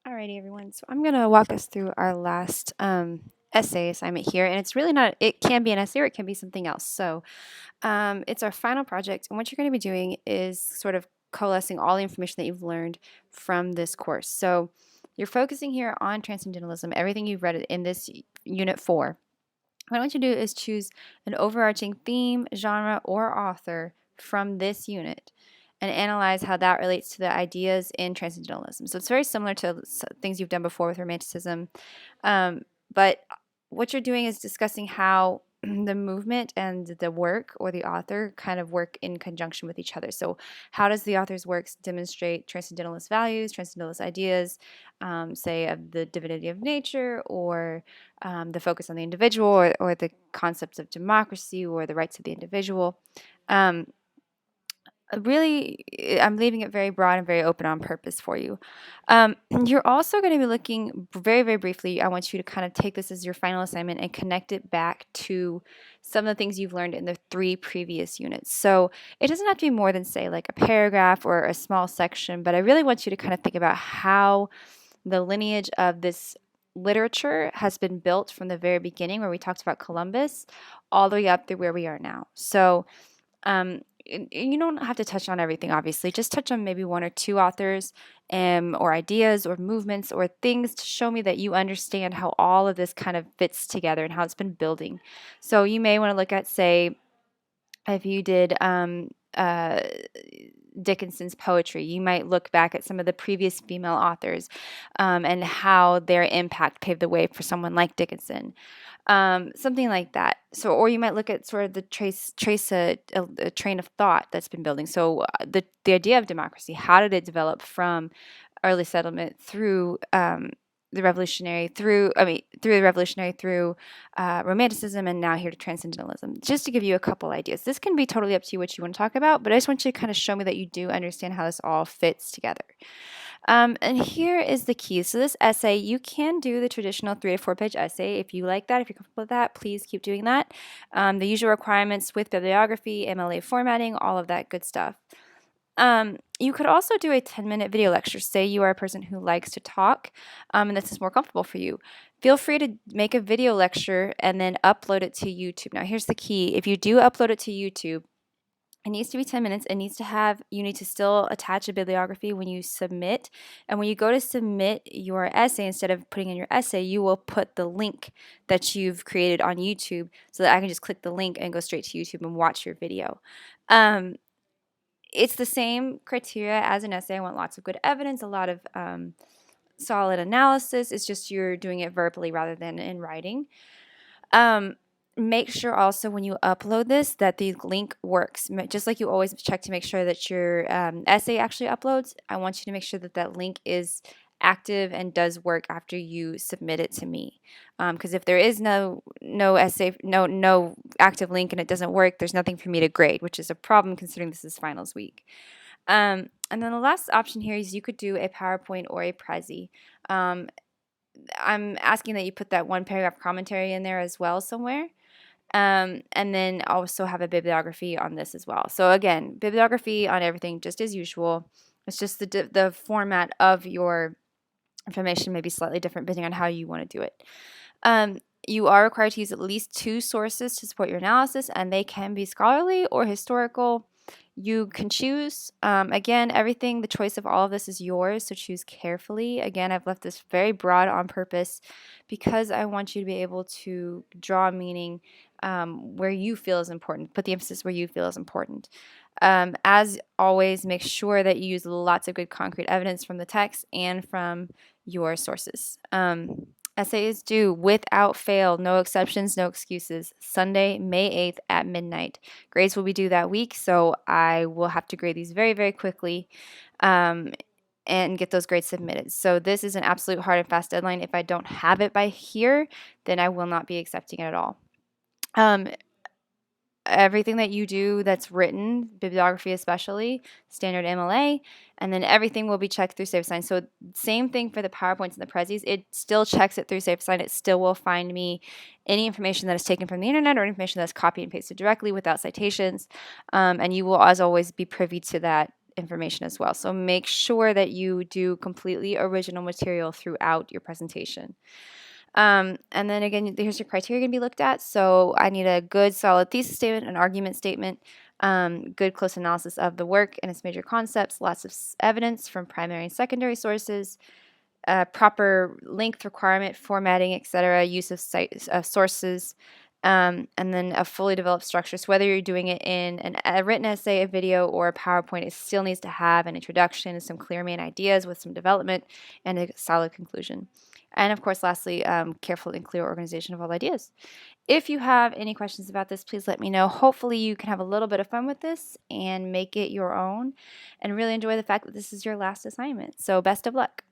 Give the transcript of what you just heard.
Alrighty, everyone. So I'm going to walk us through our last essay assignment here. And it's really not, it can be an essay or it can be something else. So it's our final project. And what you're going to be doing is sort of coalescing all the information that you've learned from this course. So you're focusing here on transcendentalism, everything you've read in this unit 4. What I want you to do is choose an overarching theme, genre, or author from this unit and analyze how that relates to the ideas in transcendentalism. So it's very similar to things you've done before with romanticism, but what you're doing is discussing how the movement and the work or the author kind of work in conjunction with each other. So how does the author's works demonstrate transcendentalist values, transcendentalist ideas, say of the divinity of nature, or the focus on the individual, or the concepts of democracy or the rights of the individual. Really, I'm leaving it very broad and very open on purpose for you. You're also going to be looking very, very briefly. I want you to kind of take this as your final assignment and connect it back to some of the things you've learned in the 3 previous units. So it doesn't have to be more than, say, like a paragraph or a small section, but I really want you to kind of think about how the lineage of this literature has been built from the very beginning, where we talked about Columbus, all the way up through where we are now. So you don't have to touch on everything, obviously. Just touch on maybe 1 or 2 authors or ideas or movements or things to show me that you understand how all of this kind of fits together and how it's been building. So you may want to look at, say, if you did Dickinson's poetry, you might look back at some of the previous female authors and how their impact paved the way for someone like Dickinson. Something like that. So, or you might look at sort of the trace a train of thought that's been building. So, the idea of democracy, how did it develop from early settlement through the revolutionary, through romanticism, and now here to transcendentalism? Just to give you a couple ideas. This can be totally up to you what you want to talk about, but I just want you to kind of show me that you do understand how this all fits together. And here is the key. So this essay, you can do the traditional 3 to 4 page essay if you like that. If you're comfortable with that, please keep doing that. The usual requirements with bibliography, MLA formatting, all of that good stuff. You could also do a 10-minute video lecture. Say you are a person who likes to talk, and this is more comfortable for you. Feel free to make a video lecture and then upload it to YouTube. Now, here's the key. If you do upload it to YouTube, it needs to be 10 minutes. You need to still attach a bibliography when you submit. And when you go to submit your essay, instead of putting in your essay, you will put the link that you've created on YouTube so that I can just click the link and go straight to YouTube and watch your video. It's the same criteria as an essay. I want lots of good evidence, a lot of solid analysis. It's just you're doing it verbally rather than in writing. Make sure also when you upload this that the link works. Just like you always check to make sure that your essay actually uploads, I want you to make sure that that link is active and does work after you submit it to me. Because if there is no active link and it doesn't work, there's nothing for me to grade, which is a problem considering this is finals week. And then the last option here is you could do a PowerPoint or a Prezi. I'm asking that you put that 1 paragraph commentary in there as well somewhere. And then also have a bibliography on this as well. So again, bibliography on everything just as usual. It's just the format of your information may be slightly different depending on how you want to do it. You are required to use at least 2 sources to support your analysis, and they can be scholarly or historical. You can choose. Again, the choice of all of this is yours, so choose carefully. Again, I've left this very broad on purpose because I want you to be able to draw meaning where you feel is important, put the emphasis where you feel is important. As always, make sure that you use lots of good concrete evidence from the text and from your sources. Essay is due without fail, no exceptions, no excuses, Sunday, May 8th at midnight. Grades will be due that week, so I will have to grade these very, very quickly and get those grades submitted. So this is an absolute hard and fast deadline. If I don't have it by here, then I will not be accepting it at all. Everything that you do that's written, bibliography especially, standard MLA, and then everything will be checked through SafeAssign. So same thing for the PowerPoints and the Prezis. It still checks it through SafeAssign. It still will find me any information that is taken from the internet or information that's copied and pasted directly without citations. And you will, as always, be privy to that information as well. So make sure that you do completely original material throughout your presentation. And then again, here's your criteria going to be looked at. So I need a good solid thesis statement, an argument statement, good close analysis of the work and its major concepts, lots of evidence from primary and secondary sources, proper length requirement, formatting, etc., use of sources, and then a fully developed structure. So whether you're doing it in a written essay, a video, or a PowerPoint, it still needs to have an introduction and some clear main ideas with some development and a solid conclusion. And of course, lastly, careful and clear organization of all ideas. If you have any questions about this, please let me know. Hopefully you can have a little bit of fun with this and make it your own and really enjoy the fact that this is your last assignment. So best of luck.